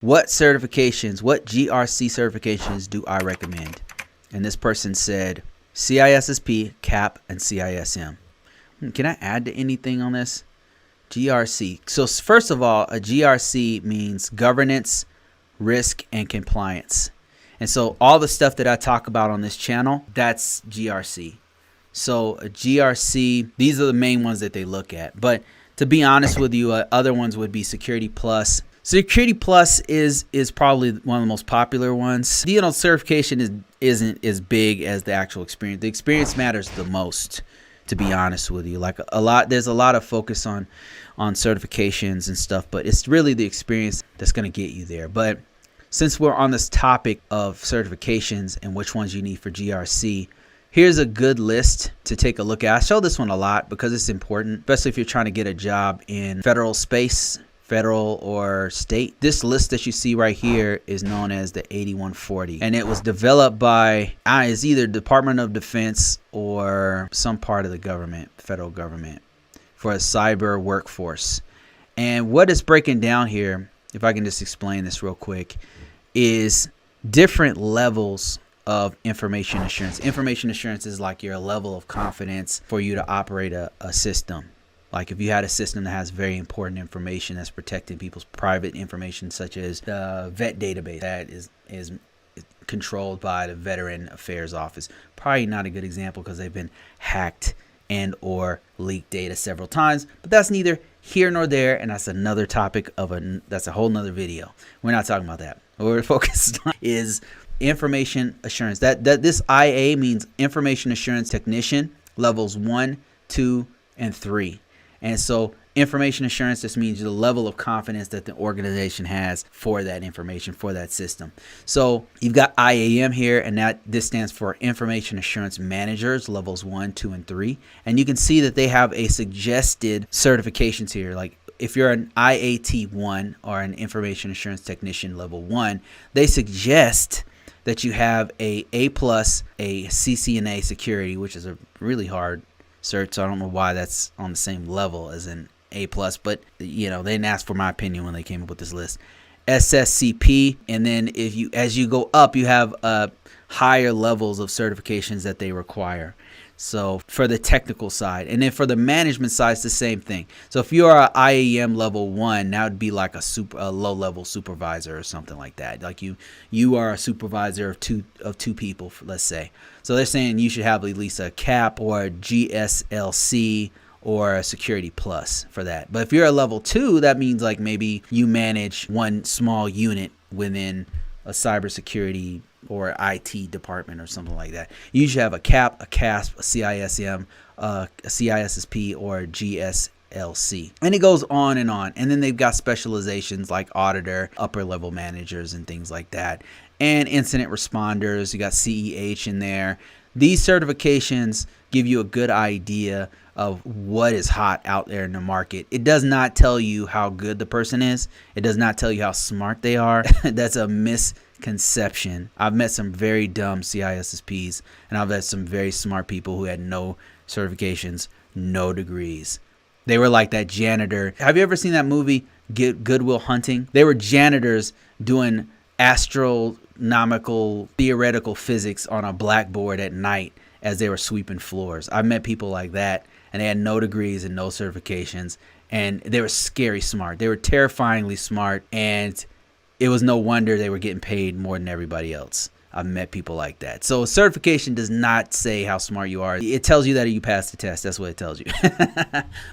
What certifications, what GRC certifications do I recommend? And this person said CISSP, CAP, and CISM. Can I add to anything on this? GRC. So first of all, a GRC means governance, risk, and compliance. And so all the stuff that I talk about on this channel, that's GRC. So a GRC, these are the main ones that they look at. But to be honest with you, other ones would be Security Plus. Security Plus is probably one of the most popular ones. You know, certification isn't as big as the actual experience. The experience matters the most, to be honest with you. Like there's a lot of focus on certifications and stuff, but it's really the experience that's going to get you there. But since we're on this topic of certifications and which ones you need for GRC, here's a good list to take a look at. I show this one a lot because it's important, especially if you're trying to get a job in federal space, federal or state. This list that you see right here is known as the 8140, and it was developed by it's either Department of Defense or some part of the government, federal government, for a cyber workforce. And what it's breaking down here, if I can just explain this real quick, is different levels of information assurance. Information assurance is like your level of confidence for you to operate a system. Like if you had a system that has very important information that's protecting people's private information, such as the vet database that is controlled by the Veteran Affairs Office. Probably not a good example because they've been hacked and or leaked data several times, but that's neither here nor there, and that's another topic that's a whole nother video. We're not talking about that. What we're focused on is information assurance. That this IA means Information Assurance Technician levels 1, 2, and 3. And so information assurance just means the level of confidence that the organization has for that information, for that system. So you've got IAM here, and this stands for Information Assurance Managers, levels 1, 2, and 3. And you can see that they have a suggested certifications here. Like if you're an IAT1 or an Information Assurance Technician level 1, they suggest that you have a A+, a CCNA security, which is a really hard cert, so I don't know why that's on the same level as an A+, but you know, they didn't ask for my opinion when they came up with this list. SSCP, and then as you go up, you have higher levels of certifications that they require. So for the technical side, and then for the management side, it's the same thing. So if you're a IAM level 1, that would be like a low level supervisor or something like that. Like you are a supervisor of two people, let's say. So they're saying you should have at least a CAP or a GSLC or a Security Plus for that. But if you're a level 2, that means like maybe you manage one small unit within a cybersecurity or IT department or something like that. You should have a CAP, a CASP, a CISM, a CISSP, or a GSLC. And it goes on. And then they've got specializations like auditor, upper level managers, and things like that. And incident responders, you got CEH in there. These certifications give you a good idea of what is hot out there in the market. It does not tell you how good the person is. It does not tell you how smart they are. That's a misconception. I've met some very dumb CISSPs, and I've met some very smart people who had no certifications, no degrees. They were like that janitor. Have you ever seen that movie, Good Will Hunting? They were janitors doing astronomical theoretical physics on a blackboard at night as they were sweeping floors. I met people like that, and they had no degrees and no certifications, and they were scary smart. They were terrifyingly smart, and it was no wonder they were getting paid more than everybody else. I've met people like that. So certification does not say how smart you are. It tells you that you passed the test. That's what it tells you.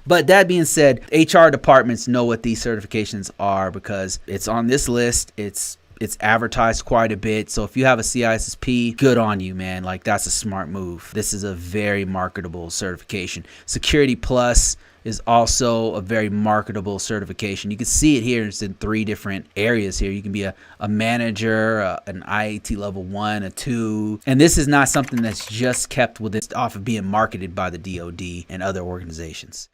But that being said, HR departments know what these certifications are because it's on this list. It's advertised quite a bit. So if you have a CISSP, good on you, man. Like, that's a smart move. This is a very marketable certification. Security Plus is also a very marketable certification. You can see it here. It's in 3 different areas here. You can be a manager, an IAT level 1, a 2. And this is not something that's just kept with it off of being marketed by the DoD and other organizations.